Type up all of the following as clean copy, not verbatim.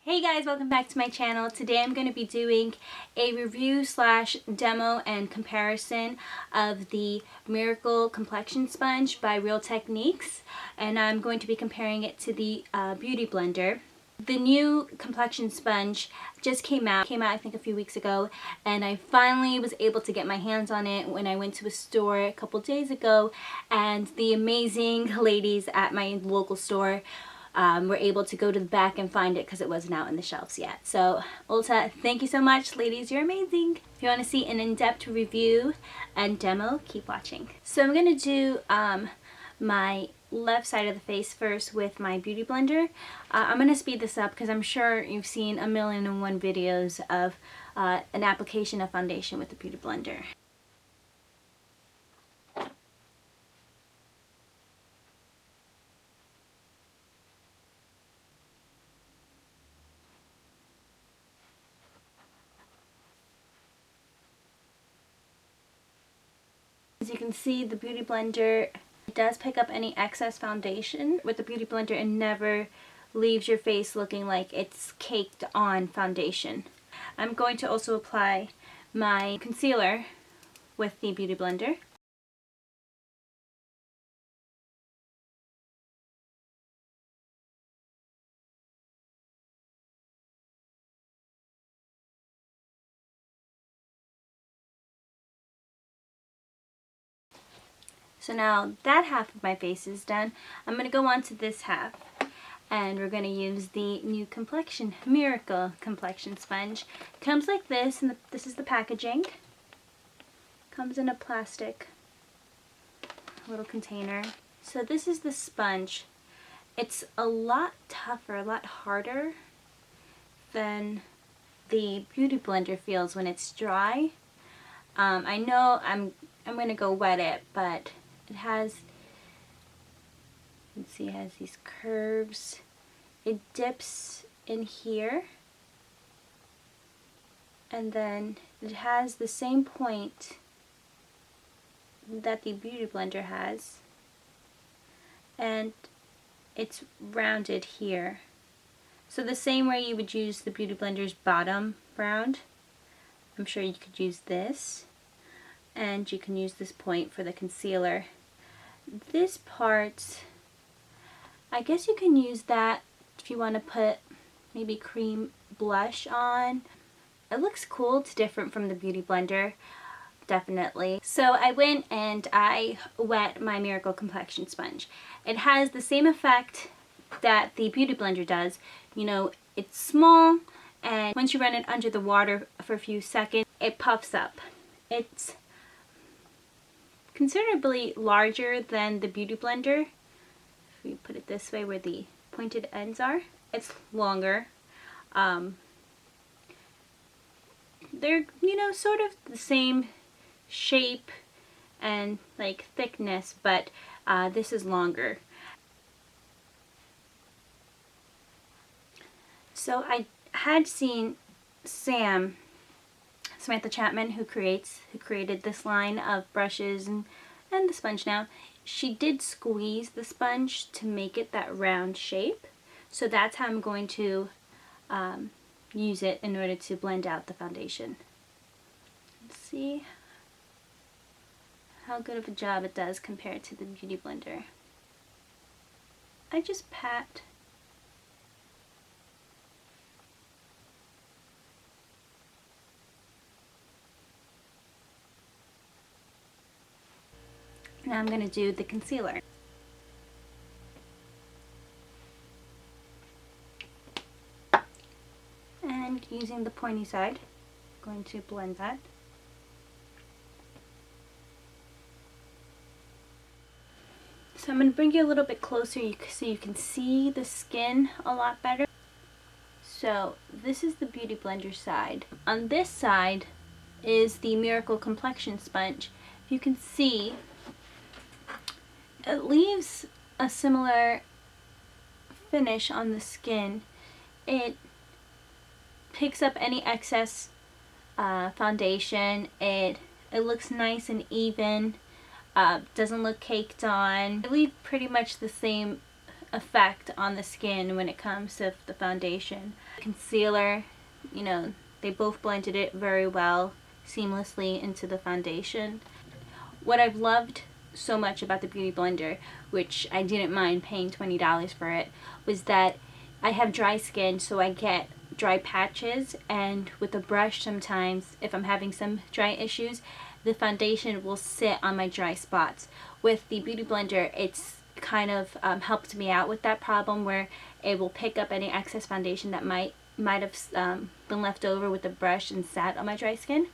Hey guys, welcome back to my channel. Today I'm going to be doing a review slash demo and comparison of the Miracle Complexion Sponge by Real Techniques, and I'm going to be comparing it to the Beauty Blender. The new complexion sponge just came out I think a few weeks ago, and I finally was able to get my hands on it when I went to a store a couple days ago, and the amazing ladies at my local store were able to go to the back and find it because it wasn't out in the shelves yet. So Ulta, thank you so much, ladies, you're amazing. If you want to see an in-depth review and demo, keep watching. So I'm going to do my left side of the face first with my Beauty Blender. I'm going to speed this up because I'm sure you've seen 1,000,001 videos of an application of foundation with the Beauty Blender. As you can see, the Beauty Blender does pick up any excess foundation. With the Beauty Blender, it never leaves your face looking like it's caked on foundation. I'm going to also apply my concealer with the Beauty Blender. So now that half of my face is done, I'm going to go on to this half, and we're going to use the new Miracle Complexion Sponge. It comes like this, and this is the packaging. Comes in a plastic little container. So this is the sponge. It's a lot tougher, a lot harder than the Beauty Blender feels when it's dry. I know I'm going to go wet it, but it has, you can see it has these curves. It dips in here, and then it has the same point that the Beauty Blender has, and it's rounded here. So the same way you would use the Beauty Blender's bottom round, I'm sure you could use this, and you can use this point for the concealer. This part, I guess you can use that if you want to put maybe cream blush on. It looks cool. It's different from the Beauty Blender, definitely. So I went and I wet my Miracle Complexion Sponge. It has the same effect that the Beauty Blender does. You know, it's small, and once you run it under the water for a few seconds, it puffs up. It's considerably larger than the Beauty Blender. If we put it this way, where the pointed ends are, it's longer. They're, you know, sort of the same shape and like thickness, but this is longer. So I had seen Samantha Chapman, who created this line of brushes and the sponge now. She did squeeze the sponge to make it that round shape. So that's how I'm going to use it in order to blend out the foundation. Let's see how good of a job it does compared to the Beauty Blender. I just pat. Now I'm going to do the concealer. And using the pointy side, I'm going to blend that. So I'm going to bring you a little bit closer so you can see the skin a lot better. So this is the Beauty Blender side. On this side is the Miracle Complexion Sponge. You can see it leaves a similar finish on the skin. It picks up any excess foundation. It looks nice and even. Doesn't look caked on. I leave pretty much the same effect on the skin when it comes to the foundation. Concealer, you know, they both blended it very well seamlessly into the foundation. What I've loved so much about the Beauty Blender, which I didn't mind paying $20 for it, was that I have dry skin, so I get dry patches, and with a brush sometimes, if I'm having some dry issues, the foundation will sit on my dry spots. With the Beauty Blender, it's kind of helped me out with that problem, where it will pick up any excess foundation that might have been left over with the brush and sat on my dry skin.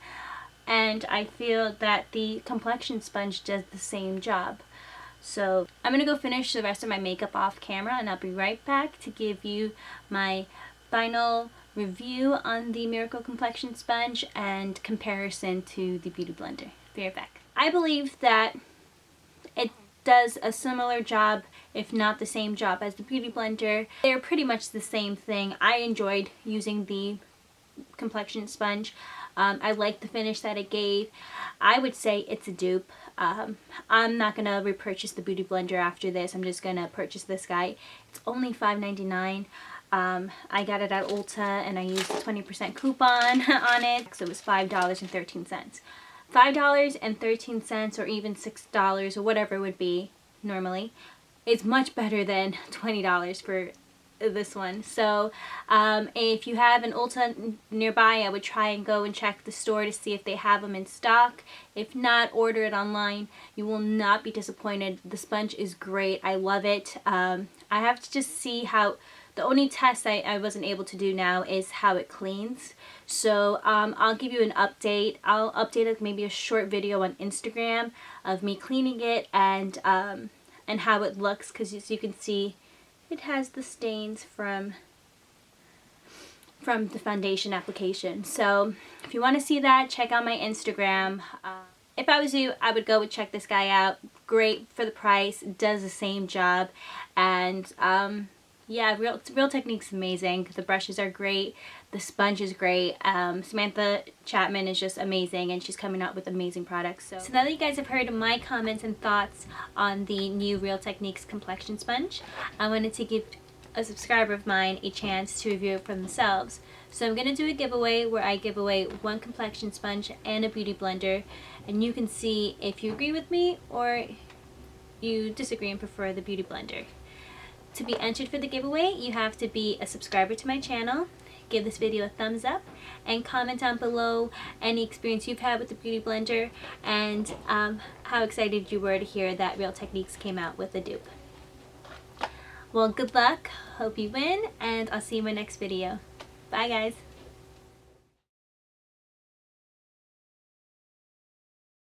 And I feel that the complexion sponge does the same job. So I'm gonna go finish the rest of my makeup off camera, and I'll be right back to give you my final review on the Miracle Complexion Sponge and comparison to the Beauty Blender. Be right back. I believe that it does a similar job, if not the same job, as the Beauty Blender. They're pretty much the same thing. I enjoyed using the complexion sponge. I like the finish that it gave. I would say it's a dupe. I'm not gonna repurchase the Beauty Blender after this. I'm just gonna purchase this guy. It's only $5.99. I got it at Ulta and I used a 20% coupon on it, so it was $5.13. $5.13, or even $6, or whatever it would be normally, is much better than $20 for this one. So if you have an Ulta nearby, I would try and go and check the store to see if they have them in stock. If not, order it online. You will not be disappointed. The sponge is great. I love it. I have to just see how, the only test I wasn't able to do now is how it cleans. So I'll give you an update. I'll update it, maybe a short video on Instagram of me cleaning it and how it looks, because as you can see, it has the stains from the foundation application. So if you want to see that, check out my Instagram. If I was you, I would go and check this guy out. Great for the price, does the same job, and yeah, Real Technique's amazing. The brushes are great. The sponge is great. Samantha Chapman is just amazing, and she's coming out with amazing products. So now that you guys have heard my comments and thoughts on the new Real Techniques complexion sponge, I wanted to give a subscriber of mine a chance to review it for themselves. So I'm going to do a giveaway where I give away one complexion sponge and a Beauty Blender, and you can see if you agree with me or you disagree and prefer the Beauty Blender. To be entered for the giveaway, you have to be a subscriber to my channel, give this video a thumbs up, and comment down below any experience you've had with the Beauty Blender, and how excited you were to hear that Real Techniques came out with a dupe. Well, good luck, hope you win, and I'll see you in my next video. Bye guys!